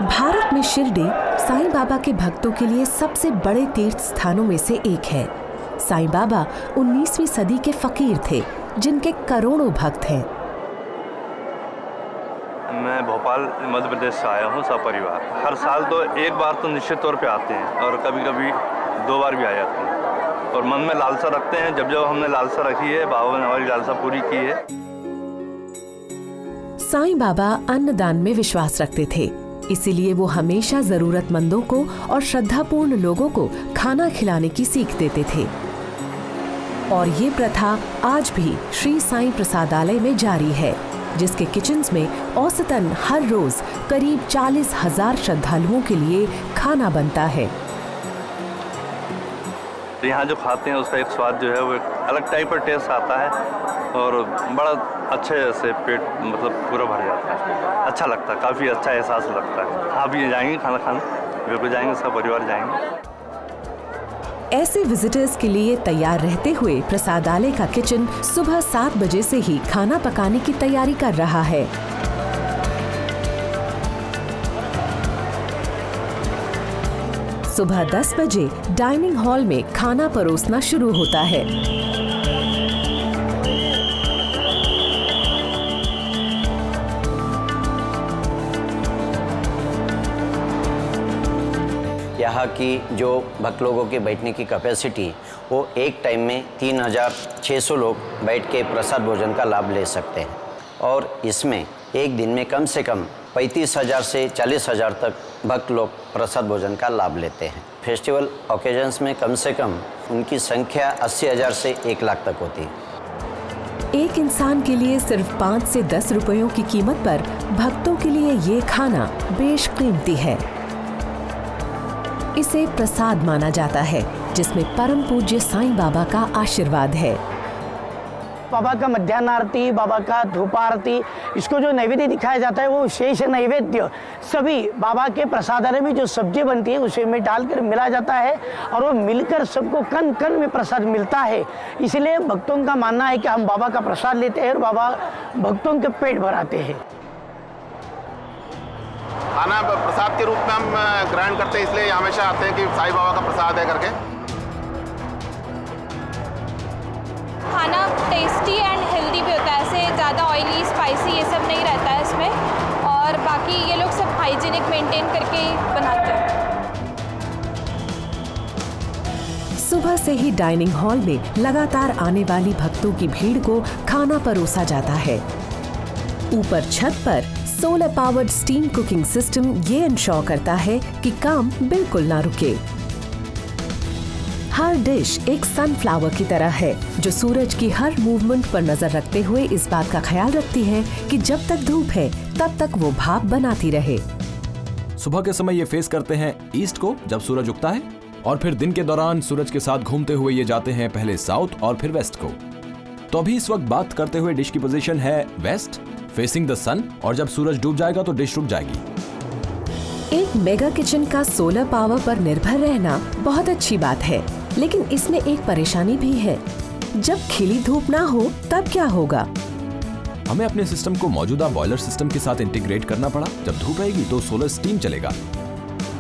भारत में शिरडी साईं बाबा के भक्तों के लिए सबसे बड़े तीर्थ स्थानों में से एक है। साईं बाबा 19वीं सदी के फकीर थे जिनके करोड़ों भक्त हैं। मैं भोपाल मध्य प्रदेश से आया हूँ सपरिवार। हर साल तो एक बार तो निश्चित तौर पे आते हैं और कभी कभी 2 बार भी आ जाते हैं और मन में लालसा रखते हैं। जब जब हमने लालसा रखी है बाबा ने हमारी लालसा पूरी की है। साईं बाबा अन्नदान में विश्वास रखते थे, इसीलिए वो हमेशा जरूरतमंदों को और श्रद्धापूर्ण लोगों को खाना खिलाने की सीख देते थे। और ये प्रथा आज भी श्री साईं प्रसादालय में जारी है, जिसके किचन्स में औसतन हर रोज करीब 40,000 श्रद्धालुओं के लिए खाना बनता है। यहाँ जो खाते हैं उसका एक स्वाद जो है वो एक अलग टाइप का टेस्ट आता है और बड़ा अच्छे से पेट मतलब पूरा भर जाता है। अच्छा लगता है, काफ़ी अच्छा एहसास लगता है। आप ये जाएंगे खाना खाने? बिल्कुल जाएंगे, सब परिवार जाएंगे। ऐसे विजिटर्स के लिए तैयार रहते हुए प्रसादालय का किचन सुबह 7 बजे से ही खाना पकाने की तैयारी कर रहा है। सुबह 10 बजे डाइनिंग हॉल में खाना परोसना शुरू होता है। यहाँ की जो भक्त लोगों के बैठने की कैपेसिटी वो एक टाइम में 3,600 लोग बैठ के प्रसाद भोजन का लाभ ले सकते हैं और इसमें एक दिन में कम से कम 35,000 से 40,000 तक भक्त लोग प्रसाद भोजन का लाभ लेते हैं। फेस्टिवल ओकेजन्स में कम से कम उनकी संख्या 80,000 से 1 लाख तक होती है। एक इंसान के लिए सिर्फ 5 से 10 रुपयों की कीमत पर भक्तों के लिए ये खाना बेशकीमती है। इसे प्रसाद माना जाता है, जिसमें परम पूज्य साईं बाबा का आशीर्वाद है। बाबा का मध्याह्न आरती, बाबा का धूप आरती, इसको जो नैवेद्य दिखाया जाता है वो शेष नैवेद्य सभी बाबा के प्रसादालय में जो सब्जी बनती है उसे में डालकर मिला जाता है और वो मिलकर सबको कण कण में प्रसाद मिलता है। इसलिए भक्तों का मानना है कि हम बाबा का प्रसाद लेते हैं और बाबा भक्तों के पेट भराते हैं। खाना प्रसाद के रूप में हम ग्रहण करते हैं, इसलिए हमेशा आते हैं कि साईं बाबा का प्रसाद है करके। खाना टेस्टी एंड हेल्दी भी होता है, ऐसे ज़्यादा ऑयली स्पाइसी ये सब नहीं रहता है इसमें और बाकी ये लोग सब हाइजीनिक मेंटेन करके ही बनाते हैं। सुबह से ही डाइनिंग हॉल में लगातार आने वाली भक्तों की भीड़ को खाना परोसा जाता है। ऊपर छत पर solar powered steam cooking system ये इंश्योर करता है कि काम बिल्कुल ना रुके। हर डिश एक सनफ्लावर की तरह है जो सूरज की हर मूवमेंट पर नजर रखते हुए इस बात का ख्याल रखती है कि जब तक धूप है तब तक वो भाप बनाती रहे। सुबह के समय ये फेस करते हैं ईस्ट को जब सूरज उगता है और फिर दिन के दौरान सूरज के साथ घूमते हुए ये जाते हैं पहले साउथ और फिर वेस्ट को। तो अभी इस वक्त बात करते हुए डिश की पोजीशन है वेस्ट फेसिंग द सन और जब सूरज डूब जाएगा तो डिश रुक जाएगी। एक मेगा किचन का सोलर पावर पर निर्भर रहना बहुत अच्छी बात है, लेकिन इसमें एक परेशानी भी है। जब खिली धूप ना हो तब क्या होगा? हमें अपने सिस्टम को मौजूदा बॉयलर सिस्टम के साथ इंटीग्रेट करना पड़ा। जब धूप रहेगी तो सोलर स्टीम चलेगा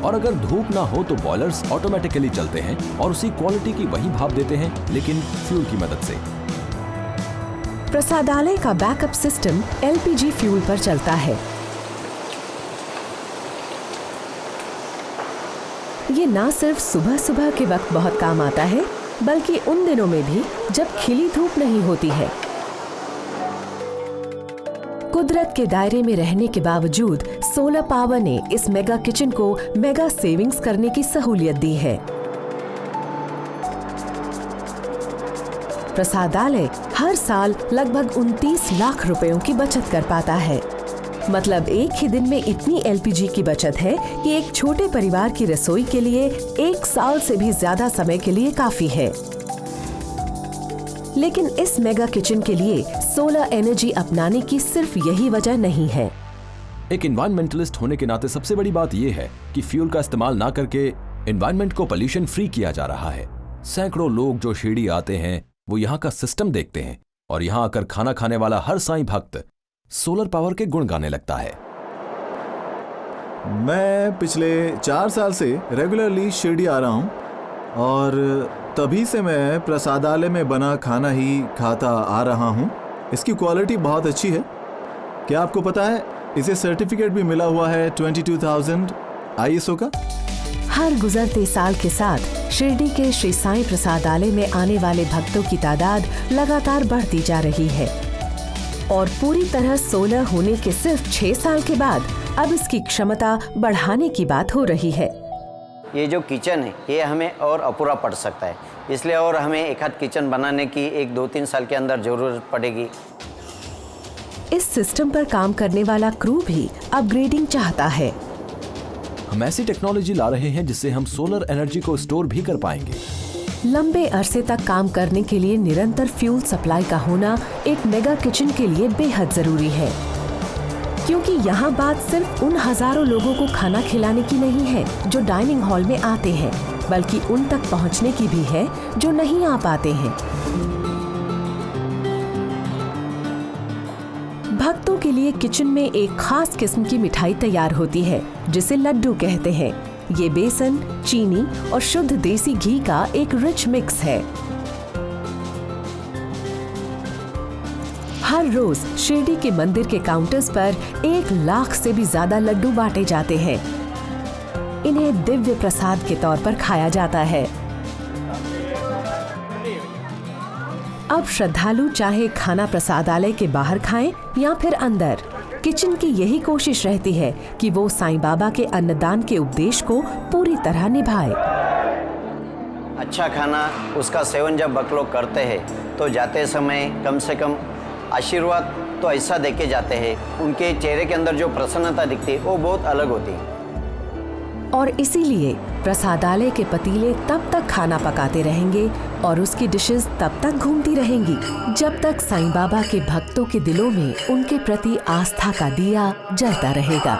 और अगर धूप ना हो तो बॉयलर्स ऑटोमेटिकली चलते हैं और उसी क्वालिटी की वही भाप देते हैं, लेकिन फ्यूल की मदद से। प्रसादालय का बैकअप सिस्टम एलपीजी फ्यूल पर चलता है। ये ना सिर्फ सुबह सुबह के वक्त बहुत काम आता है, बल्कि उन दिनों में भी जब खिली धूप नहीं होती है। कुदरत के दायरे में रहने के बावजूद सोलर पावर ने इस मेगा किचन को मेगा सेविंग्स करने की सहूलियत दी है। प्रसादालय हर साल लगभग 29 लाख रुपयों की बचत कर पाता है। मतलब एक ही दिन में इतनी एलपीजी की बचत है कि एक छोटे परिवार की रसोई के लिए 1 साल से भी ज्यादा समय के लिए काफी है। लेकिन इस मेगा किचन के लिए सोलर एनर्जी अपनाने की सिर्फ यही वजह नहीं है। एक एनवायरमेंटलिस्ट होने के नाते सबसे बड़ी बात यह है कि फ्यूल का इस्तेमाल ना करके एनवायरमेंट को पोल्यूशन फ्री किया जा रहा है। सैकड़ों लोग जो शिरडी आते हैं वो यहाँ का सिस्टम देखते हैं और यहाँ आकर खाना खाने वाला हर साईं भक्त सोलर पावर के गुण गाने लगता है। मैं पिछले 4 साल से रेगुलरली शिरडी आ रहा हूँ और तभी से मैं प्रसादालय में बना खाना ही खाता आ रहा हूँ। इसकी क्वालिटी बहुत अच्छी है। क्या आपको पता है इसे सर्टिफिकेट भी मिला हुआ है 22,000 ISO का। हर गुजरते साल के साथ शिरडी के श्री साईं प्रसादालय में आने वाले भक्तों की तादाद लगातार बढ़ती जा रही है और पूरी तरह सोलर होने के सिर्फ 6 साल के बाद अब इसकी क्षमता बढ़ाने की बात हो रही है। ये जो किचन है ये हमें और अपूरा पड़ सकता है, इसलिए और हमें एक आध किचन बनाने की 1-2-3 साल के अंदर जरूरत पड़ेगी। इस सिस्टम पर काम करने वाला क्रू भी अपग्रेडिंग चाहता है। हम ऐसी टेक्नोलॉजी ला रहे हैं जिससे हम सोलर एनर्जी को स्टोर भी कर पाएंगे। लंबे अरसे तक काम करने के लिए निरंतर फ्यूल सप्लाई का होना एक मेगा किचन के लिए बेहद जरूरी है, क्योंकि यहाँ बात सिर्फ उन हजारों लोगों को खाना खिलाने की नहीं है जो डाइनिंग हॉल में आते हैं, बल्कि उन तक पहुँचने की भी है जो नहीं आ पाते हैं। भक्तों के लिए किचन में एक खास किस्म की मिठाई तैयार होती है जिसे लड्डू कहते हैं। ये बेसन, चीनी और शुद्ध देसी घी का एक रिच मिक्स है। हर रोज शिरडी के मंदिर के काउंटर्स पर 1 लाख से भी ज्यादा लड्डू बांटे जाते हैं। इन्हें दिव्य प्रसाद के तौर पर खाया जाता है। अब श्रद्धालु चाहे खाना प्रसादालय के बाहर खाएं या फिर अंदर, किचन की यही कोशिश रहती है कि वो साईं बाबा के अन्नदान के उपदेश को पूरी तरह निभाए। अच्छा खाना उसका सेवन जब भक्त लोग करते हैं तो जाते समय कम से कम आशीर्वाद तो ऐसा देके जाते हैं, उनके चेहरे के अंदर जो प्रसन्नता दिखती है वो बहुत अलग होती है। और इसीलिए प्रसादालय के पतीले तब तक खाना पकाते रहेंगे और उसकी डिशेस तब तक घूमती रहेंगी जब तक साईं बाबा के भक्तों के दिलों में उनके प्रति आस्था का दिया जलता रहेगा।